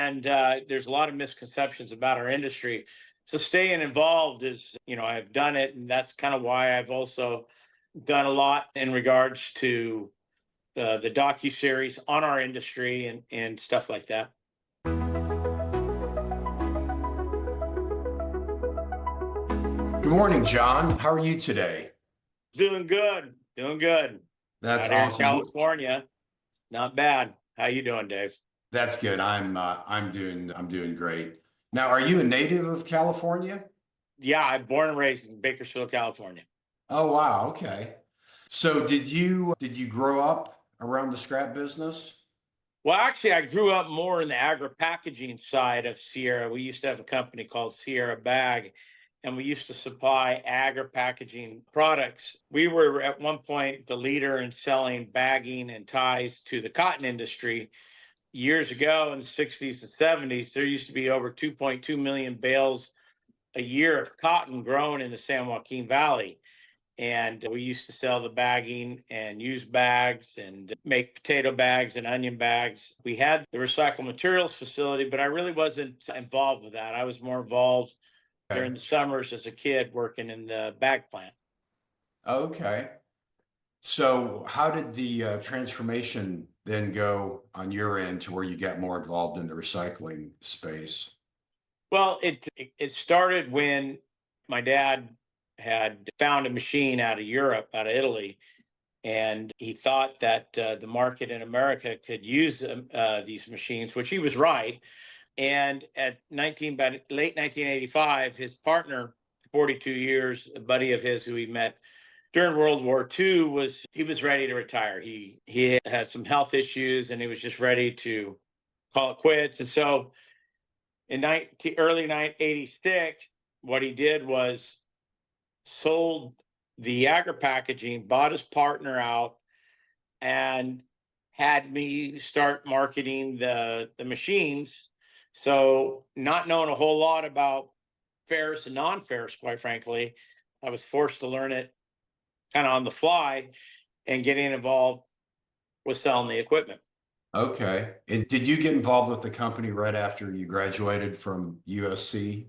And there's a lot of misconceptions about our industry. So staying involved is, I've done it. And that's kind of why I've also done a lot in regards to the docuseries on our industry and stuff like that. Good morning, John. How are you today? Doing good. Doing good. That's Out here in awesome. California. Not bad. How you doing, Dave? That's good. I'm doing great. Now, are you a native of California? Yeah, I'm born and raised in Bakersfield, California. Oh, wow. Okay. So did you grow up around the scrap business? Well, actually, I grew up more in the agri-packaging side of Sierra. We used to have a company called Sierra Bag, and we used to supply agri-packaging products. We were at one point the leader in selling bagging and ties to the cotton industry. Years ago in the 60s and 70s, there used to be over 2.2 million bales a year of cotton grown in the San Joaquin Valley. And we used to sell the bagging and use bags and make potato bags and onion bags. We had the recycled materials facility, but I really wasn't involved with that. I was more involved Okay. during the summers as a kid working in the bag plant. Okay. So how did the transformation then go on your end to where you got more involved in the recycling space? Well, it started when my dad had found a machine out of Europe, out of Italy, and he thought that the market in America could use these machines, which he was right. And by late 1985, his partner, 42 years, a buddy of his who he met during World War II, he was ready to retire. He had some health issues, and he was just ready to call it quits. And so in early 1986, what he did was sold the agri packaging, bought his partner out, and had me start marketing the machines. So, not knowing a whole lot about ferrous and non-ferrous, quite frankly, I was forced to learn it kind of on the fly and getting involved with selling the equipment. Okay. And did you get involved with the company right after you graduated from USC?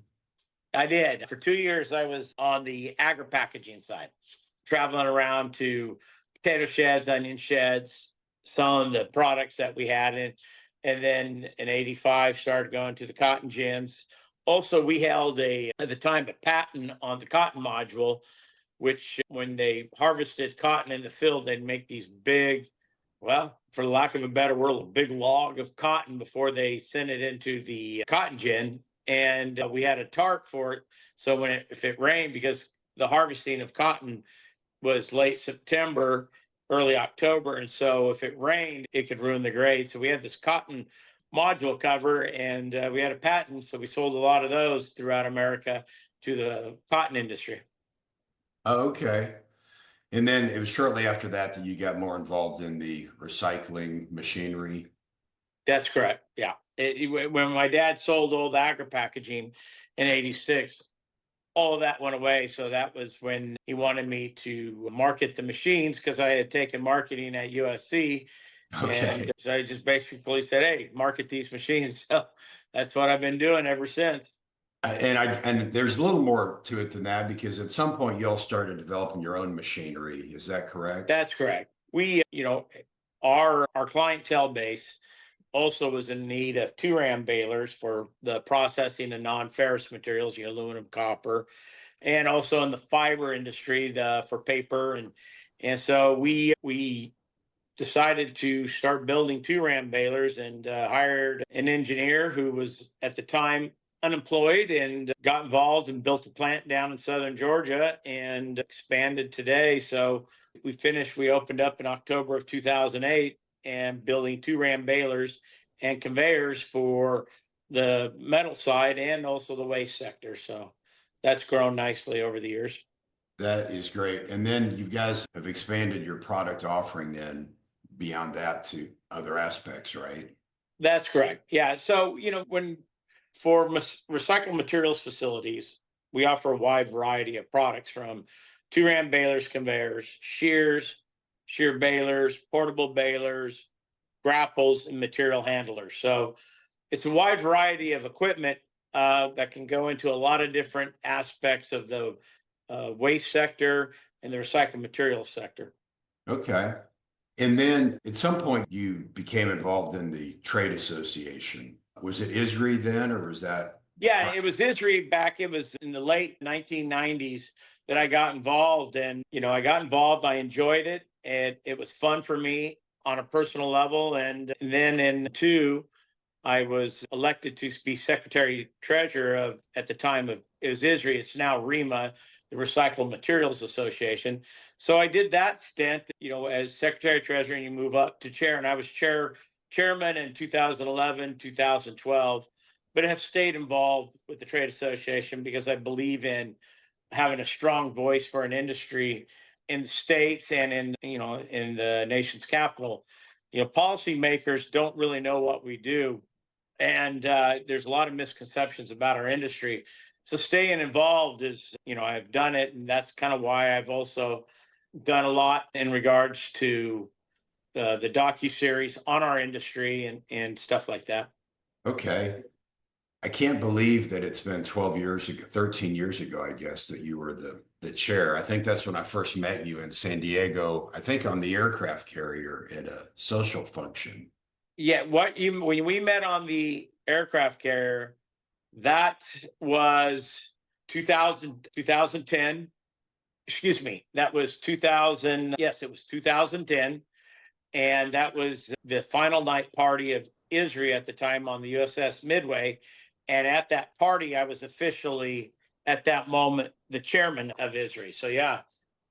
I did. For 2 years, I was on the agri packaging side, traveling around to potato sheds, onion sheds, selling the products that we had in. And then in 85, started going to the cotton gins. Also, we held at the time, a patent on the cotton module, which when they harvested cotton in the field, they'd make these big, well, for lack of a better word, a big log of cotton before they sent it into the cotton gin. And we had a tarp for it. So if it rained, because the harvesting of cotton was late September, early October. And so if it rained, it could ruin the grade. So we had this cotton module cover, and we had a patent. So we sold a lot of those throughout America to the cotton industry. Oh, okay. And then it was shortly after that that you got more involved in the recycling machinery. That's correct. Yeah. When my dad sold all the agri packaging in 86, all of that went away. So that was when he wanted me to market the machines, because I had taken marketing at USC. And Okay. so I just basically said, hey, market these machines. So that's what I've been doing ever since. And there's a little more to it than that because at some point you all started developing your own machinery. Is that correct? That's correct. Our clientele base also was in need of 2 ram balers for the processing of non-ferrous materials, aluminum, copper, and also in the fiber industry, for paper. And so we decided to start building 2 ram balers, and hired an engineer who was at the time unemployed, and got involved and built a plant down in southern Georgia and expanded today. So we opened up in October of 2008, and building 2 ram balers and conveyors for the metal side and also the waste sector. So that's grown nicely over the years. That is great. And then you guys have expanded your product offering then beyond that to other aspects, right? That's correct. Yeah. So, when for recycled materials facilities, we offer a wide variety of products, from 2 ram balers, conveyors, shears, shear balers, portable balers, grapples, and material handlers. So it's a wide variety of equipment that can go into a lot of different aspects of the waste sector and the recycled materials sector. Okay. And then at some point you became involved in the trade association. Was it ISRI then, or was that? Yeah, it was ISRI back. It was in the late 1990s that I got involved, and I got involved. I enjoyed it, and it was fun for me on a personal level. And then in two, I was elected to be secretary treasurer of, at the time of, it was ISRI. It's now REMA, the Recycled Materials Association. So I did that stint, as secretary treasurer, and you move up to chair. And I was chairman in 2011, 2012, but I have stayed involved with the trade association because I believe in having a strong voice for an industry in the states and in the nation's capital. Policymakers don't really know what we do, and there's a lot of misconceptions about our industry. So staying involved is, I've done it, and that's kind of why I've also done a lot in regards to the docuseries on our industry and stuff like that. Okay. I can't believe that it's been 12 years ago, 13 years ago, I guess, that you were the chair. I think that's when I first met you in San Diego, I think on the aircraft carrier at a social function. Yeah, when we met on the aircraft carrier, that was 2010. Excuse me, that was 2000. Yes, it was 2010. And that was the final night party of ISRI at the time on the USS Midway. And at that party, I was officially, at that moment, the chairman of ISRI. So yeah,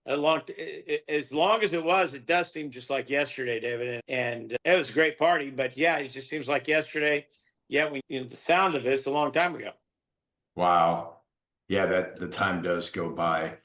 as long as it was, it does seem just like yesterday, David. And it was a great party, but yeah, it just seems like yesterday. Yeah, the sound of it's a long time ago. Wow. Yeah, that the time does go by.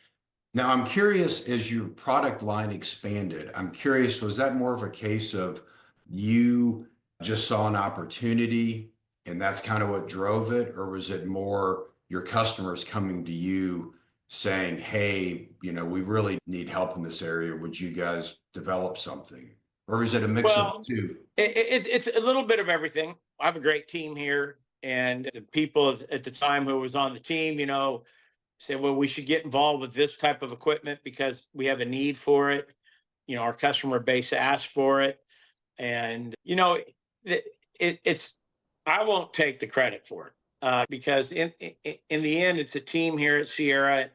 Now, I'm curious, as your product line expanded, I'm curious, was that more of a case of you just saw an opportunity and that's kind of what drove it? Or was it more your customers coming to you saying, hey, we really need help in this area. Would you guys develop something? Or is it a mix of Well, the two? it's a little bit of everything. I have a great team here, and the people at the time who was on the team, said, well, we should get involved with this type of equipment because we have a need for it. Our customer base asked for it. And, it's, I won't take the credit for it because in the end, it's a team here at Sierra.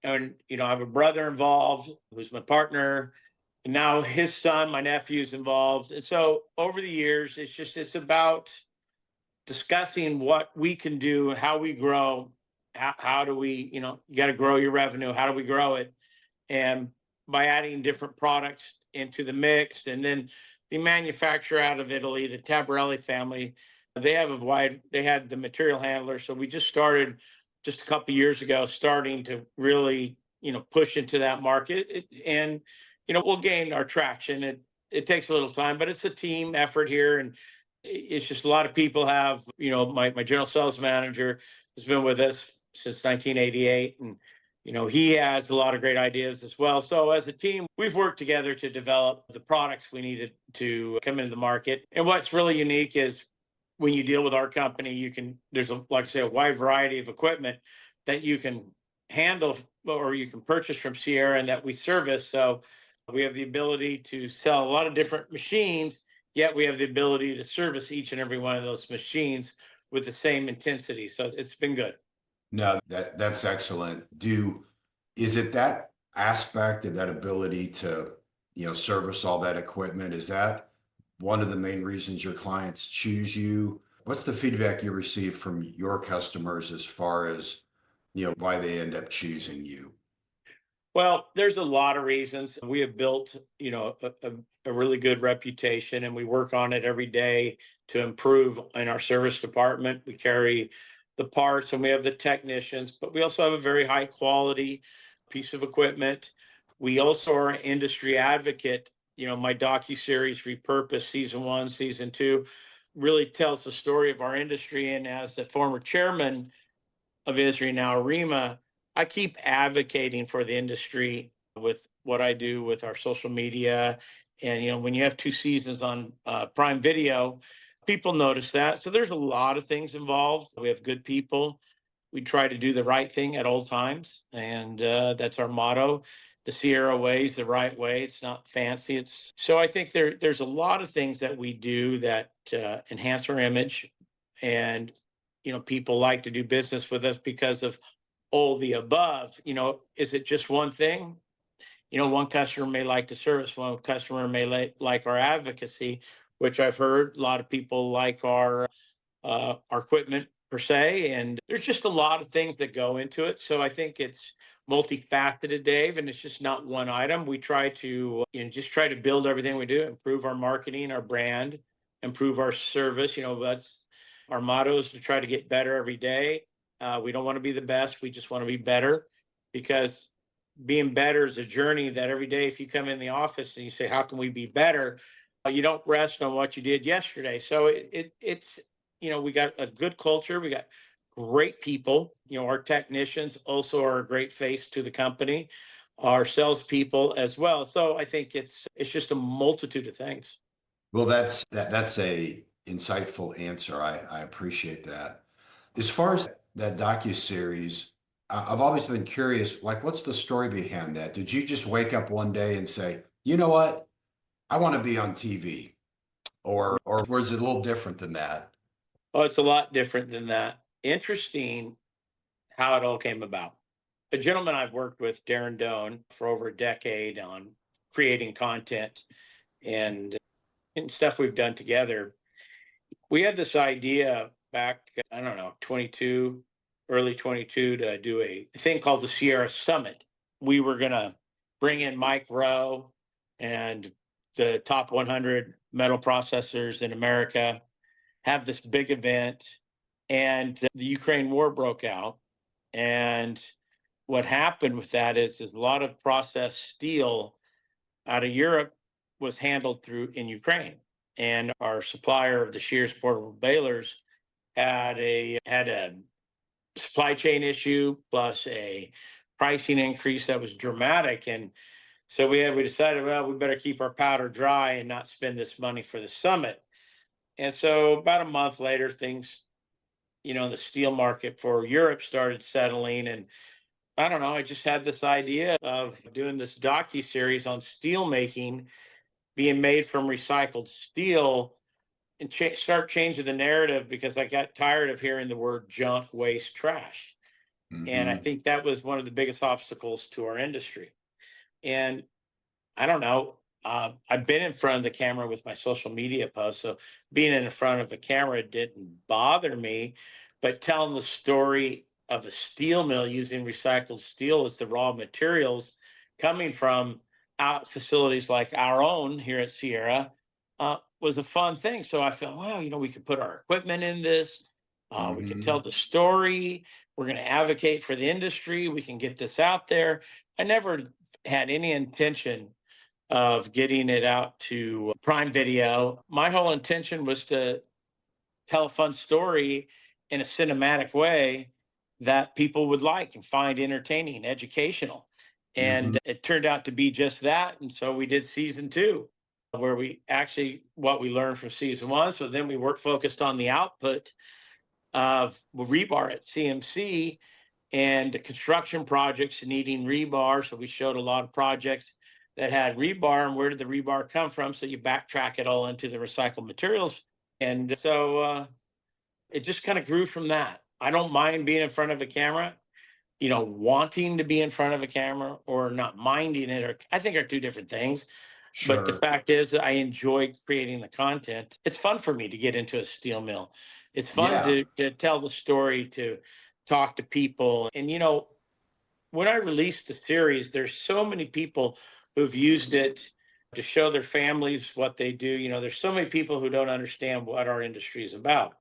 And, I have a brother involved who's my partner. And now his son, my nephew's involved. And so over the years, it's about discussing what we can do, how we grow, how do we, you got to grow your revenue. How do we grow it? And by adding different products into the mix, and then the manufacturer out of Italy, the Tabarelli family, they had the material handler. So we just started just a couple of years ago, starting to really, push into that market. And, we'll gain our traction. It takes a little time, but it's a team effort here. And it's just a lot of people have, my general sales manager has been with us since 1988. And, he has a lot of great ideas as well. So as a team, we've worked together to develop the products we needed to come into the market. And what's really unique is when you deal with our company, there's like I say, a wide variety of equipment that you can handle or you can purchase from Sierra and that we service. So we have the ability to sell a lot of different machines, yet we have the ability to service each and every one of those machines with the same intensity. So it's been good. No, that's excellent. Is it that aspect and that ability to, service all that equipment? Is that one of the main reasons your clients choose you? What's the feedback you receive from your customers as far as, why they end up choosing you? Well, there's a lot of reasons. We have built, a really good reputation, and we work on it every day to improve in our service department. We carry the parts and we have the technicians, but we also have a very high quality piece of equipment. We also are an industry advocate. My docuseries Repurposed season 1, season 2 really tells the story of our industry. And as the former chairman of ISRI, now REMA, I keep advocating for the industry with what I do with our social media. And, when you have 2 seasons on Prime Video, People notice that. So there's a lot of things involved. We have good people. We try to do the right thing at all times. And that's our motto. The Sierra way is the right way. It's not fancy. It's so I think there's a lot of things that we do that enhance our image. And, people like to do business with us because of all the above. Is it just one thing? One customer may like the service, one customer may like our advocacy, which I've heard a lot of people like our equipment per se. And there's just a lot of things that go into it. So I think it's multifaceted, Dave, and it's just not one item. We try to just try to build everything we do, improve our marketing, our brand, improve our service. That's our motto is to try to get better every day. We don't want to be the best. We just want to be better because being better is a journey that every day, if you come in the office and you say, how can we be better? You don't rest on what you did yesterday. So it's, we got a good culture. We got great people. Our technicians also are a great face to the company, our salespeople as well. So I think it's just a multitude of things. Well, that's a insightful answer. I appreciate that. As far as that docuseries, I've always been curious, like, what's the story behind that? Did you just wake up one day and say, you know what, I want to be on TV, or was it a little different than that? Oh, it's a lot different than that. Interesting how it all came about. A gentleman I've worked with, Darren Doan, for over a decade on creating content and, and stuff we've done together. We had this idea back, I don't know, early 22, to do a thing called the Sierra Summit. We were going to bring in Mike Rowe and the top 100 metal processors in America, have this big event. And the Ukraine war broke out. And what happened with that is a lot of processed steel out of Europe was handled through in Ukraine. And our supplier of the shears portable balers had a supply chain issue plus a pricing increase that was dramatic. And so we decided, well, we better keep our powder dry and not spend this money for the summit. And so about a month later, things, the steel market for Europe started settling. And I don't know, I just had this idea of doing this docu-series on steel making being made from recycled steel and start changing the narrative because I got tired of hearing the word junk, waste, trash. And I Hmm. think that was one of the biggest obstacles to our industry. And I don't know. I've been in front of the camera with my social media posts, so being in front of a camera didn't bother me. But telling the story of a steel mill using recycled steel as the raw materials coming from out facilities like our own here at Sierra was a fun thing. So I felt, well, we could put our equipment in this. We could tell Hmm. the story. We're going to advocate for the industry. We can get this out there. I never had any intention of getting it out to Prime Video. My whole intention was to tell a fun story in a cinematic way that people would like and find entertaining, educational. Hmm. And it turned out to be just that. And so we did season two, where we actually what we learned from season one. So then we worked focused on the output of rebar at CMC and the construction projects needing rebar. So we showed a lot of projects that had rebar and where did the rebar come from? So you backtrack it all into the recycled materials. And so it just kind of grew from that. I don't mind being in front of a camera, wanting to be in front of a camera or not minding it, or I think are two different things. But the Sure. fact is that I enjoy creating the content. It's fun for me to get into a steel mill. It's fun Yeah. to tell the story, to talk to people. And, when I released the series, there's so many people who've used it to show their families what they do. There's so many people who don't understand what our industry is about.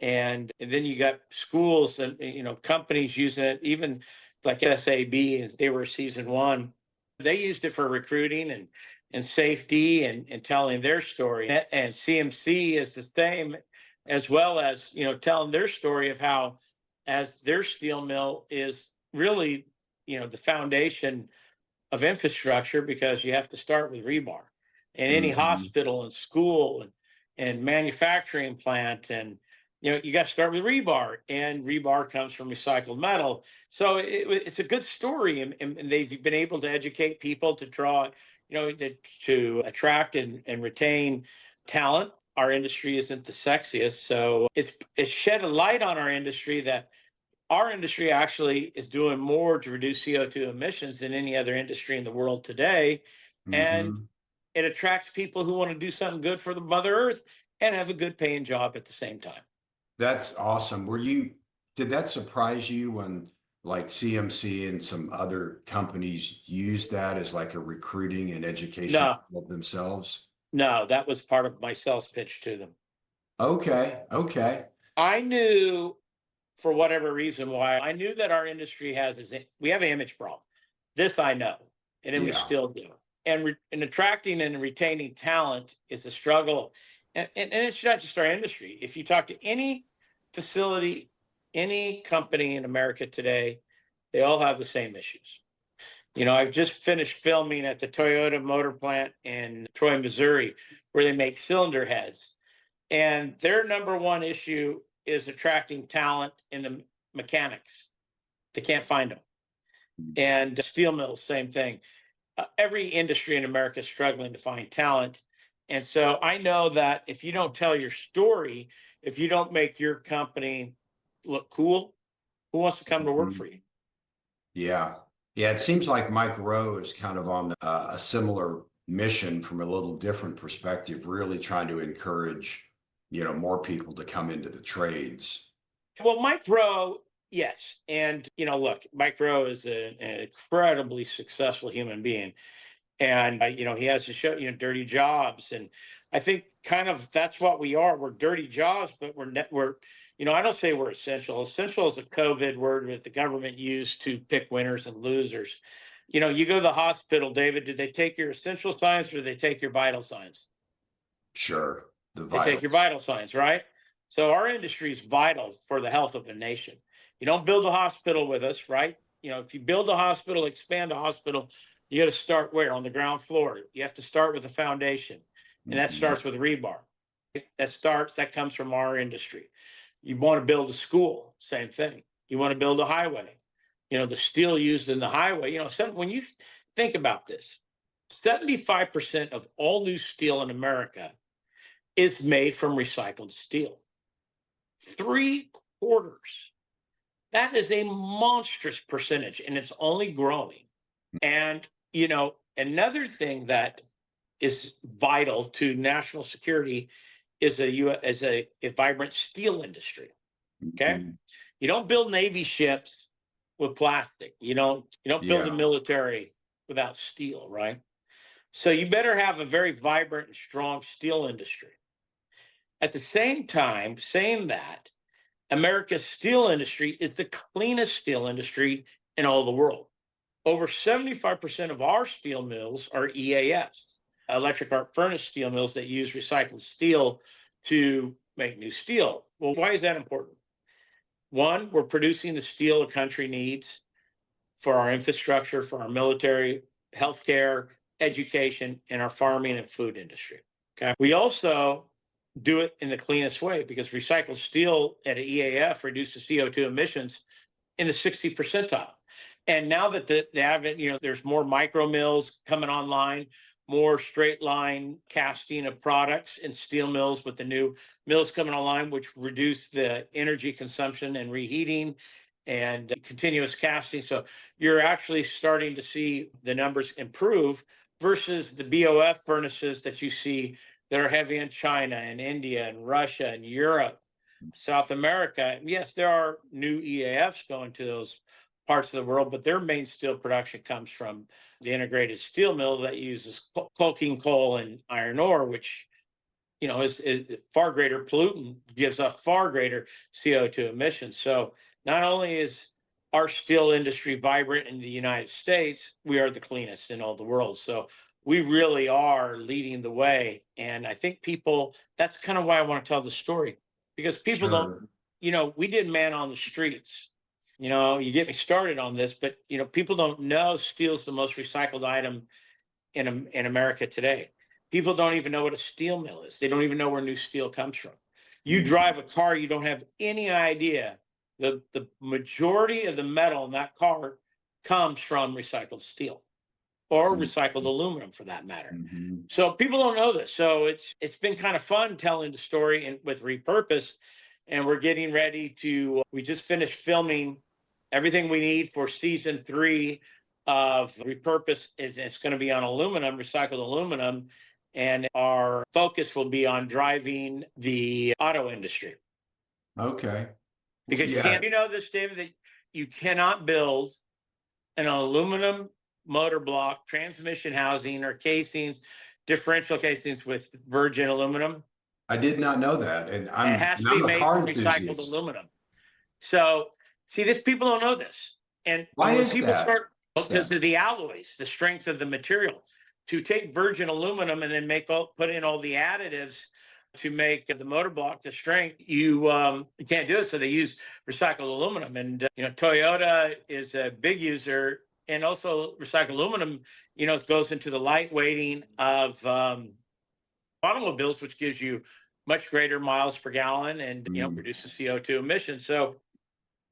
And then you got schools and companies using it, even like SAB, as they were season one. They used it for recruiting and safety and telling their story. And CMC is the same, as well as telling their story of how, as their steel mill is really the foundation of infrastructure because you have to start with rebar. And any Hmm. hospital and school and and manufacturing plant. And, you got to start with rebar, and rebar comes from recycled metal. So it's a good story. And they've been able to educate people to draw, to attract and retain talent. Our industry isn't the sexiest. So it's shed a light on our industry that our industry actually is doing more to reduce CO2 emissions than any other industry in the world today. And Hmm. it attracts people who want to do something good for the Mother Earth and have a good paying job at the same time. That's awesome. Did that surprise you when like CMC and some other companies use that as like a recruiting and education No, of themselves? no, that was part of my sales pitch to them. Okay, okay. I knew, for whatever reason, why I knew that our industry we have an image problem. This I know, and then we Yeah, still do. And attracting and retaining talent is a struggle. And it's not just our industry. If you talk to any facility, any company in America today, they all have the same issues. I've just finished filming at the Toyota motor plant in Troy, Missouri, where they make cylinder heads. And their number one issue is attracting talent in the mechanics. They can't find them. And steel mills, same thing. Every industry in America is struggling to find talent. And so I know that if you don't tell your story, if you don't make your company look cool, who wants to come to work mhm, for you? yeah, yeah. It seems like Mike Rowe is kind of on a similar mission from a little different perspective, really trying to encourage, more people to come into the trades. Well, Mike Rowe, yes. And, look, Mike Rowe is an incredibly successful human being. And, he has to show, dirty jobs. And I think kind of that's what we are. We're dirty jobs, but I don't say we're essential. Essential is a COVID word that the government used to pick winners and losers. You go to the hospital, David, did they take your essential signs or did they take your vital signs? Sure, the They take your vitals. vital signs, right? So our industry is vital for the health of a nation. You don't build a hospital with us, right? If you build a hospital, expand a hospital, you got to start where? On the ground floor. You have to start with the foundation, and that Mhm. starts with rebar. That comes from our industry. You want to build a school, same thing. You want to build a highway. The steel used in the highway. When you think about this, 75% of all new steel in America is made from recycled steel. Three quarters. That is a monstrous percentage, and it's only growing. And, another thing that is vital to national security is a vibrant steel industry. Okay. Mhm. You don't build Navy ships with plastic. You don't build a Yeah, military without steel, right? So you better have a very vibrant and strong steel industry. At the same time, saying that, America's steel industry is the cleanest steel industry in all the world. Over 75% of our steel mills are EAFs, electric arc furnace steel mills that use recycled steel to make new steel. Well, why is that important? One, we're producing the steel a country needs for our infrastructure, for our military, healthcare, education, and our farming and food industry. Okay. We also do it in the cleanest way because recycled steel at an EAF reduces CO2 emissions in the 60 percentile. And now that the advent, there's more micro mills coming online, more straight line casting of products in steel mills with the new mills coming online, which reduce the energy consumption and reheating and continuous casting. So you're actually starting to see the numbers improve versus the BOF furnaces that you see that are heavy in China and India and Russia and Europe, South America. Yes, there are new EAFs going to those parts of the world, but their main steel production comes from the integrated steel mill that uses coking coal and iron ore, which is far greater pollutant, gives off far greater CO2 emissions. So not only is our steel industry vibrant in the United States, we are the cleanest in all the world. So we really are leading the way. And I think that's kind of why I want to tell the story, because people don't, sure. we did man on the streets. You get me started on this, but people don't know steel's the most recycled item in America today. People don't even know what a steel mill is. They don't even know where new steel comes from. You Mhm. drive a car, you don't have any idea. The majority of the metal in that car comes from recycled steel or Mhm. recycled aluminum for that matter. Mhm. So people don't know this. So it's been kind of fun telling the story with Repurposed, and we're getting ready to. We just finished filming everything we need for season 3 of Repurposed. It's going to be on aluminum, recycled aluminum, and our focus will be on driving the auto industry Okay. because you Yeah, can't. You know this, David, that you cannot build an aluminum motor block, transmission housing, or casings, differential casings with virgin aluminum. I did not know that, and It has to be I'm a made car from recycled enthusiast. aluminum. So, see, this people don't know this, and Why when is people that? start What's because that? of the alloys, the strength of the material, to take virgin aluminum and then put in all the additives to make the motor block the strength, you can't do it. So they use recycled aluminum, and Toyota is a big user, and also recycled aluminum. It goes into the lightweighting of automobiles, which gives you much greater miles per gallon and Mm. reduces CO2 emissions. So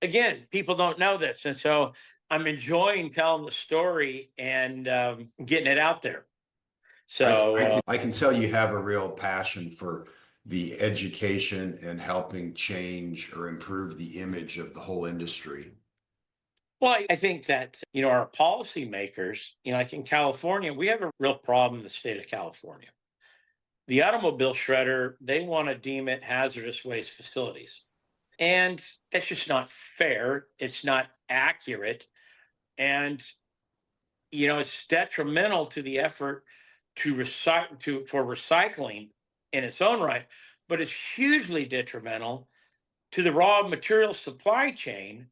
again, people don't know this, and so I'm enjoying telling the story and getting it out there. So I can tell you have a real passion for the education and helping change or improve the image of the whole industry. well, I think that our policymakers, like in California, we have a real problem in the state of California. The automobile shredder, they want to deem it hazardous waste facilities, and that's just not fair. It's not accurate, and it's detrimental to the effort to recycle for recycling in its own right, but it's hugely detrimental to the raw material supply chain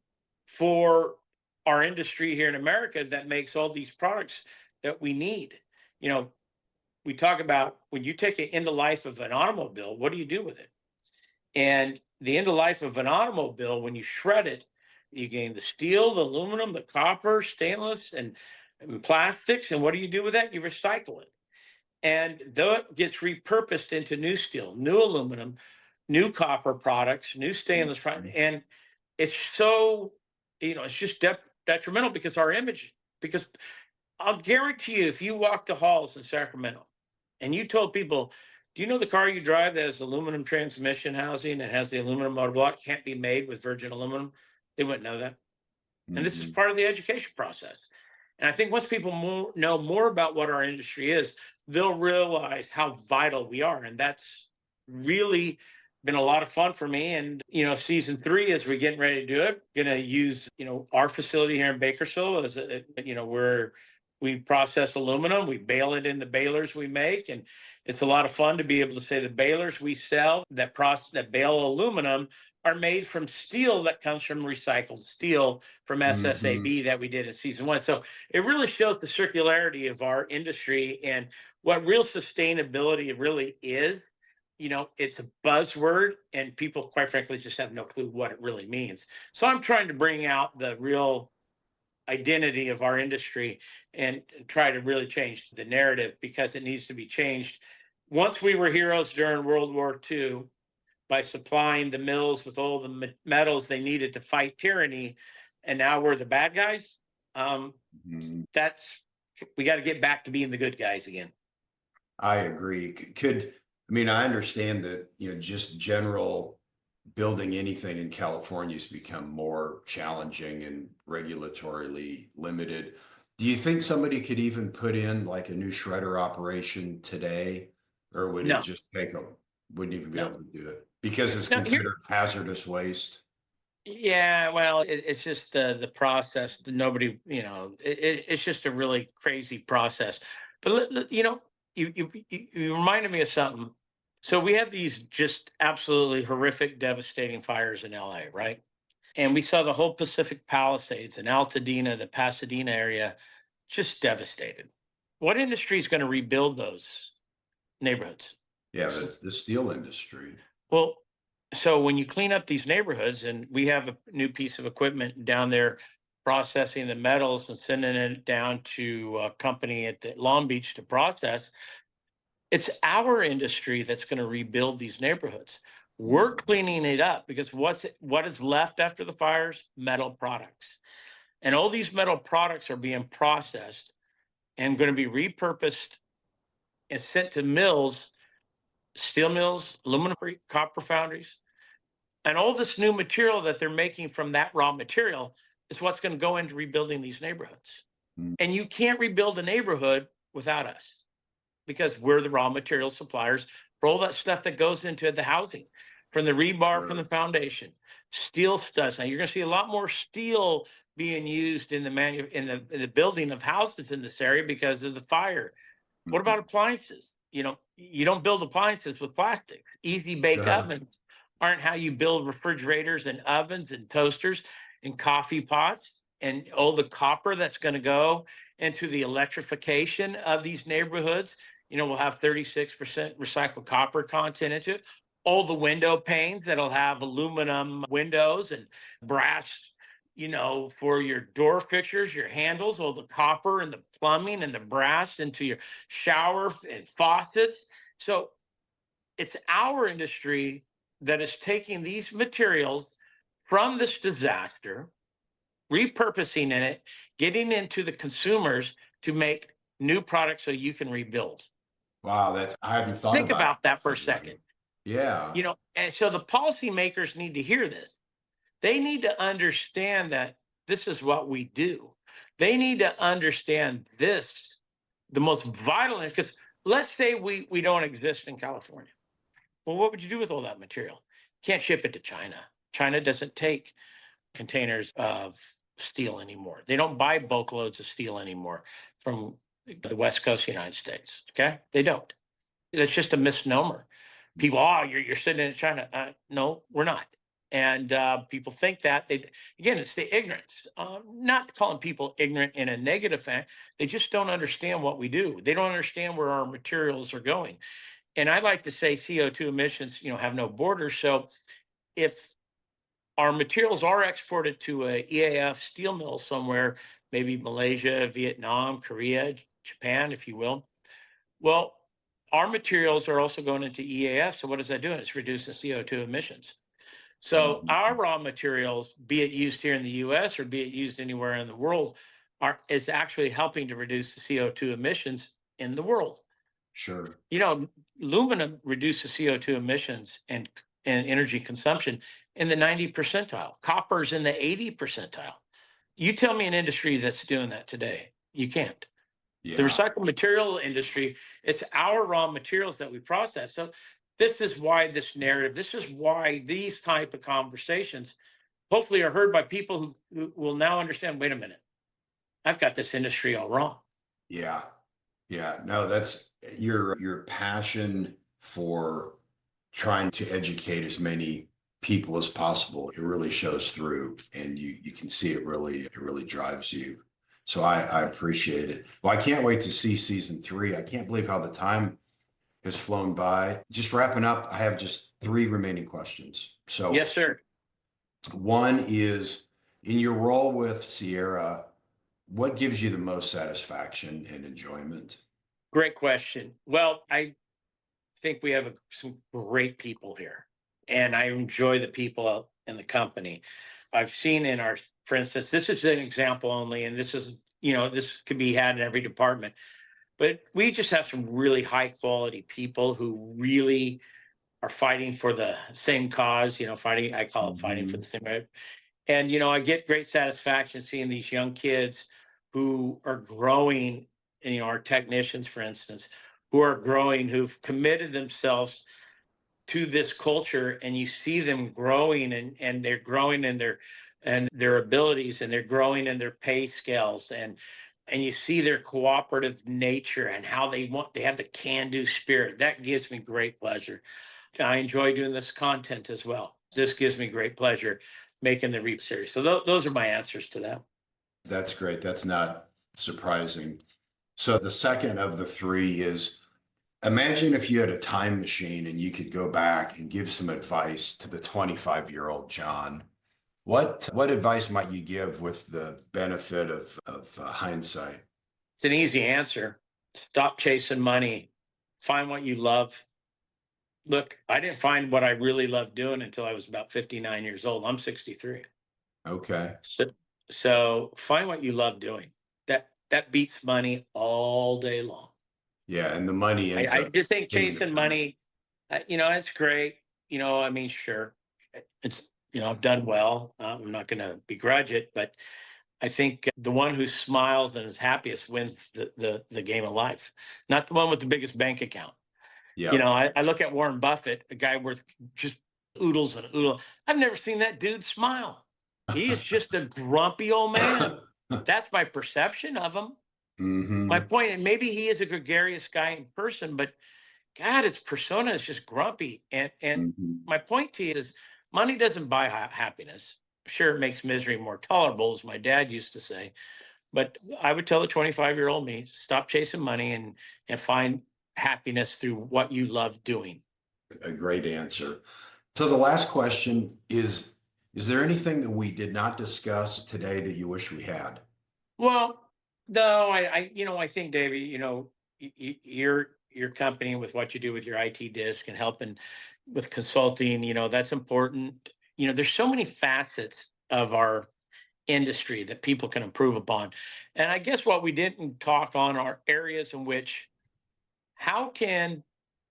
for our industry here in America that makes all these products that we need. You know, we talk about when you take the end of life of an automobile, what do you do with it? And the end of life of an automobile, when you shred it, you gain the steel, the aluminum, the copper, stainless, and plastics. And what do you do with that? You recycle it. And though it gets repurposed into new steel, new aluminum, new copper products, new stainless products, Mhm. and it's so, it's just detrimental because our image, because I'll guarantee you, if you walk the halls in Sacramento and you told people, do you know the car you drive that has aluminum transmission housing and has the aluminum motor block can't be made with virgin aluminum? They wouldn't know that. And this is Mhm. part of the education process. And I think once people know more about what our industry is, they'll realize how vital we are. And that's really been a lot of fun for me. And, season 3, as we're getting ready to do it, going to use, our facility here in Bakersfield as, where we process aluminum, we bale it in the balers we make. And it's a lot of fun to be able to say the balers we sell that bale aluminum are made from steel that comes from recycled steel from Mhm. SSAB that we did in season 1. So it really shows the circularity of our industry and what real sustainability really is. It's a buzzword, and people, quite frankly, just have no clue what it really means. So I'm trying to bring out the real identity of our industry and try to really change the narrative because it needs to be changed. Once we were heroes during World War II by supplying the mills with all the metals they needed to fight tyranny, and now we're the bad guys. Um, Mhm. that's we got to get back to being the good guys again. I agree. I mean, I understand that, just general building anything in California has become more challenging and regulatorily limited. Do you think somebody could even put in like a new shredder operation today, or would it No, just wouldn't even be no, able to do it because it's no. Here, considered hazardous waste? yeah. Well, it's just the process. Nobody, it's just a really crazy process. But you reminded me of something. So we have these just absolutely horrific, devastating fires in LA, right? And we saw the whole Pacific Palisades and Altadena, the Pasadena area, just devastated. What industry is going to rebuild those neighborhoods? Yeah, So, the steel industry. well, so when you clean up these neighborhoods, and we have a new piece of equipment down there processing the metals and sending it down to a company at Long Beach to process, It's our industry that's going to rebuild these neighborhoods. We're cleaning it up because what is left after the fires? Metal products. And all these metal products are being processed and going to be repurposed and sent to mills, steel mills, aluminum, copper foundries. And all this new material that they're making from that raw material is what's going to go into rebuilding these neighborhoods. Mm. And you can't rebuild a neighborhood without us because we're the raw material suppliers for all that stuff that goes into the housing, from the rebar, from the foundation, steel studs. Now you're going to see a lot more steel being used in the building of houses in this area because of the fire. What about appliances? You don't build appliances with plastic. Easy bake ovens aren't how you build refrigerators and ovens and toasters and coffee pots and all the copper that's going to go into the electrification of these neighborhoods. We'll have 36% recycled copper content into it. All the window panes that'll have aluminum windows and brass, for your door fixtures, your handles, all the copper and the plumbing and the brass into your shower and faucets. So it's our industry that is taking these materials from this disaster, repurposing in it, getting into the consumers to make new products so you can rebuild. Wow, I hadn't thought Think about that for a second. Yeah. And so the policymakers need to hear this. They need to understand that this is what we do. They need to understand this, the most vital, because let's say we don't exist in California. Well, what would you do with all that material? Can't ship it to China. China doesn't take containers of steel anymore. They don't buy bulk loads of steel anymore from the West Coast of the United States. Okay? They don't. That's just a misnomer. People, you're sitting in China. No, we're not. And people think that again, it's the ignorance. Not calling people ignorant in a negative fact. They just don't understand what we do. They don't understand where our materials are going. And I like to say CO2 emissions, have no borders. So if our materials are exported to a EAF steel mill somewhere, maybe Malaysia, Vietnam, Korea, Japan, if you will, well, our materials are also going into EAF. So what is that doing? It's reducing CO2 emissions. So our raw materials, be it used here in the US or be it used anywhere in the world, is actually helping to reduce the CO2 emissions in the world. Sure. Aluminum reduces CO2 emissions and energy consumption in the 90 percentile. Copper's in the 80 percentile. You tell me an industry that's doing that today. You can't. Yeah. The recycled material industry, it's our raw materials that we process. So this is why this narrative, this is why these type of conversations hopefully are heard by people who will now understand, wait a minute, I've got this industry all wrong. Yeah. Yeah. No, that's your passion for trying to educate as many people as possible. It really shows through, and you can see it really drives you. So I appreciate it. Well, I can't wait to see season 3. I can't believe how the time has flown by. Just wrapping up, I have just 3 remaining questions. So Yes, sir. one is, in your role with Sierra, what gives you the most satisfaction and enjoyment? Great question. Well, I think we have some great people here, and I enjoy the people in the company. I've seen for instance, this is an example only, and this is, this could be had in every department, but we just have some really high quality people who really are fighting for the same cause, I call it fighting for the same right. And, I get great satisfaction seeing these young kids who are growing, and, our technicians, for instance, who are growing, who've committed themselves to this culture, and you see them growing, and they're growing in their abilities, and they're growing in their pay scales, and you see their cooperative nature and how they have the can-do spirit. That gives me great pleasure. I enjoy doing this content as well. This gives me great pleasure making the Reap series. So those are my answers to that. That's great. That's not surprising. So the second of the 3 is, imagine if you had a time machine and you could go back and give some advice to the 25-year-old John. What advice might you give with the benefit of hindsight? It's an easy answer. Stop chasing money find what you love. Look, I didn't find what I really loved doing until I was about 59 years old. I'm 63. Okay. So find what you love doing. That beats money all day long. Yeah. And the money ends I up just think seeing the chasing money, it's great. I mean, sure, it's I've done well. I'm not going to begrudge it, but I think the one who smiles and is happiest wins the game of life, not the one with the biggest bank account. Yeah. I look at Warren Buffett, a guy worth just oodles and oodles. I've never seen that dude smile. He is just a grumpy old man. That's my perception of him. My Hmm. point, and maybe he is a gregarious guy in person, but God, his persona is just grumpy. And Hmm. my point to you is, money doesn't buy happiness. Sure, it makes misery more tolerable, as my dad used to say. But I would tell the 25-year-old me, stop chasing money and find happiness through what you love doing. A great answer. So the last question is there anything that we did not discuss today that you wish we had? Well, no, I think, Davey, your company with what you do with your IT disc and helping with consulting, that's important. There's so many facets of our industry that people can improve upon. And I guess what we didn't talk on are areas in which, how can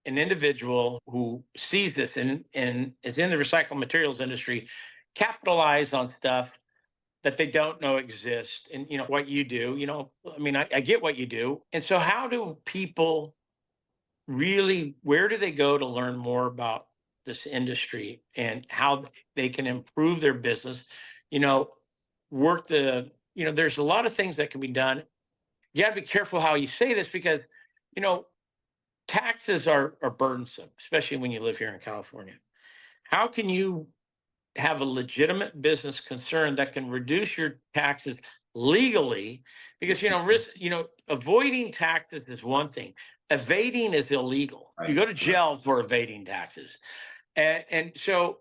an individual who sees this and is in the recycled materials industry capitalize on stuff that they don't know exist? And what you do, I mean, I get what you do. And so how do people really, where do they go to learn more about this industry and how they can improve their business? you know Work there's a lot of things that can be done. You got to be careful how you say this, because you know taxes are burdensome, especially when you live here in California. How can you have a legitimate business concern that can reduce your taxes legally? Because avoiding taxes is one thing. Evading is illegal. You Right. go to Right. jail for evading taxes. And so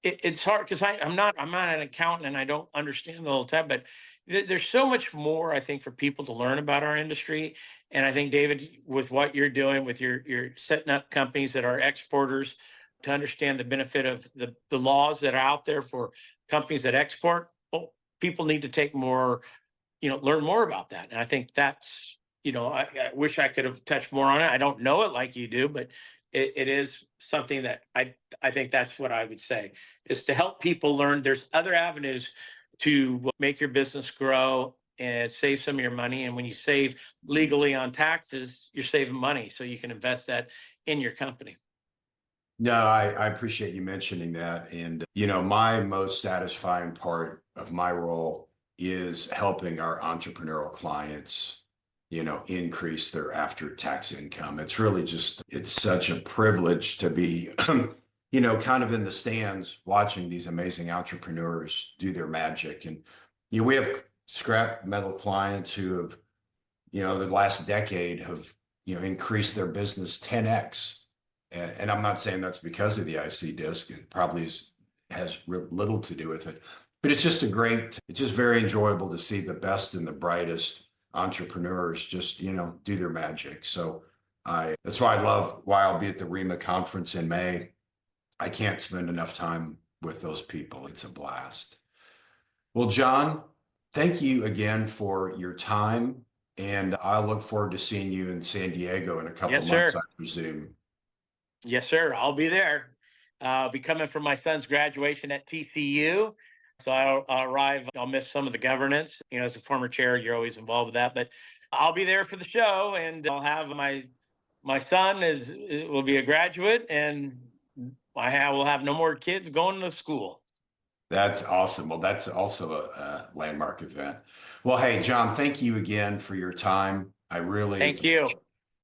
it's hard because I'm not an accountant and I don't understand the whole time, but there's so much more, I think, for people to learn about our industry. And I think, David, with what you're doing with your setting up companies that are exporters, to understand the benefit of the laws that are out there for companies that export, well, people need to take more, learn more about that. And I think that's, I wish I could have touched more on it. I don't know it like you do, but it is something that I think that's what I would say, is to help people learn there's other avenues to make your business grow and save some of your money. And when you save legally on taxes, you're saving money. So you can invest that in your company. No, I appreciate you mentioning that. And, my most satisfying part of my role is helping our entrepreneurial clients, increase their after tax income. It's really it's such a privilege to be, kind of in the stands watching these amazing entrepreneurs do their magic. And, we have scrap metal clients who have, the last decade have, increased their business 10x. And I'm not saying that's because of the IC disc. It probably has little to do with it, but it's just very enjoyable to see the best and the brightest entrepreneurs just, do their magic. So that's why I'll be at the REMA conference in May. I can't spend enough time with those people. It's a blast. Well, John, thank you again for your time. And I look forward to seeing you in San Diego in a couple Yes, of months, sir. I presume. Yes, sir. I'll be there. I'll be coming for my son's graduation at TCU. So I'll arrive. I'll miss some of the governance. As a former chair, you're always involved with that. But I'll be there for the show, and I'll have my son will be a graduate, and will have no more kids going to school. That's awesome. Well, that's also a landmark event. Well, hey, John, thank you again for your time. I really Thank you.